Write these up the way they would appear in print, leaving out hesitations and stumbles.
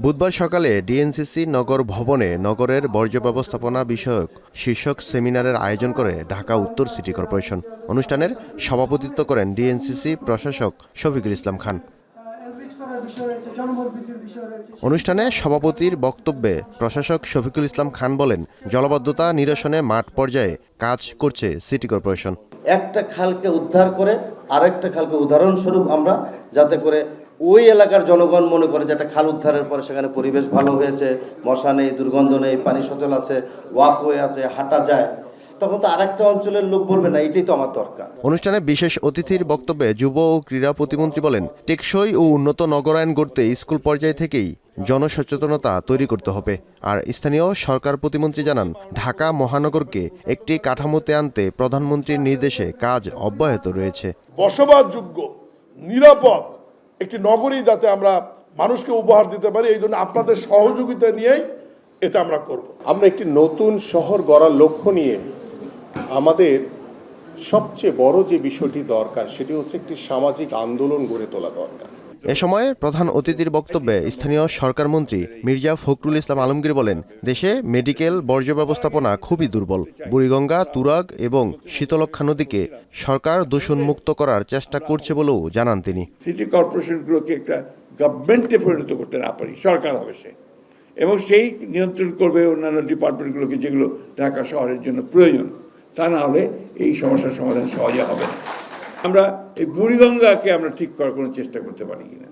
বুধবার সকালে ডিএনসিসি নগর ভবনে নগরের বর্জ্য ব্যবস্থাপনা বিষয়ক শীর্ষক সেমিনারের আয়োজন করে ঢাকা উত্তর সিটি কর্পোরেশন। অনুষ্ঠানের সভাপতিত্ব করেন ডিএনসিসি প্রশাসক শফিকুল ইসলাম খান। অনুষ্ঠানে সভাপতির বক্তব্যে প্রশাসক শফিকুল ইসলাম খান বলেন, জলাবদ্ধতা নিরসনে মাঠ পর্যায়ে কাজ করছে সিটি কর্পোরেশন। একটা খালকে উদ্ধার করে আরেকটা খালকে উদাহরণস্বরূপ আমরা যাতে করে ওই এলাকার জনগণ মনে করে যে একটা খাল উদ্ধারের পরে সেখানে পরিবেশ ভালো হয়েছে, মশা নেই, দুর্গন্ধ নেই, পানি সচল আছে, ওয়াকওয়ে আছে, হাঁটা যায়, তখন তো আরেকটা অঞ্চলের লোক বলবে না এটাই তো আমার দরকার। অনুষ্ঠানে বিশেষ অতিথির বক্তব্যে যুব ও ক্রীড়া প্রতিমন্ত্রী বলেন, টেকসই ও উন্নত নগরায়ন গড়তে স্কুল পর্যায় থেকেই জনসচেতনতা তৈরি করতে হবে। আর স্থানীয় সরকার প্রতিমন্ত্রী জানান, ঢাকা মহানগরকে একটি কাঠামোতে আনতে প্রধানমন্ত্রীর নির্দেশে কাজ অব্যাহত রয়েছে। বসবাসযোগ্য নিরাপদ একটি নগরী যাতে আমরা মানুষকে উপহার দিতে পারি, এই জন্য আপনাদের সহযোগিতা নিয়েই এটা আমরা করব। আমরা একটি নতুন শহর গড়ার লক্ষ্য নিয়ে আমাদের সবচেয়ে বড় যে বিষয়টি দরকার সেটি হচ্ছে একটি সামাজিক আন্দোলন গড়ে তোলা দরকার। এ সময় প্রধান অতিথির বক্তব্যে স্থানীয় সরকার মন্ত্রী মির্জা ফখরুল ইসলাম আলমগীর বলেন, দেশে মেডিকেল বর্জ্য ব্যবস্থাপনা খুবই দুর্বল। বুড়িগঙ্গা, তুরাগ এবং শীতলক্ষ্যা নদীকে সরকার দূষণমুক্ত করার চেষ্টা করছে বলেও জানান তিনি। সিটি কর্পোরেশনগুলোকে একটা গভর্নমেন্টে পরিণত করতে না পারি, সরকার হবে সে, এবং সেই নিয়ন্ত্রণ করবে অন্যান্য ডিপার্টমেন্টগুলোকে যেগুলো ঢাকা শহরের জন্য প্রয়োজন। তা না হলে এই সমস্যার সমাধান সহজে হবে না। আমরা এই বুড়িগঙ্গাকে আমরা ঠিক করার কোনো চেষ্টা করতে পারি কিনা,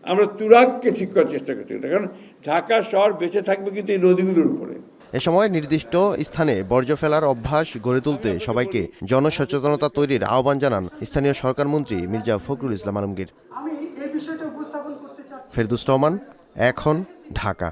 আমরা তুরাগকে ঠিক করার চেষ্টা করতে পারি, কারণ ঢাকা শহর বেঁচে থাকবে কিন্তু এই নদীগুলোর উপরে। এ সময় নির্দিষ্ট স্থানে বর্জ্য ফেলার অভ্যাস গড়ে তুলতে সবাইকে জনসচেতনতা তৈরির আহ্বান জানান স্থানীয় সরকার মন্ত্রী মির্জা ফখরুল ইসলাম আলমগীর। ফেরদৌস রহমান, এখন, ঢাকা।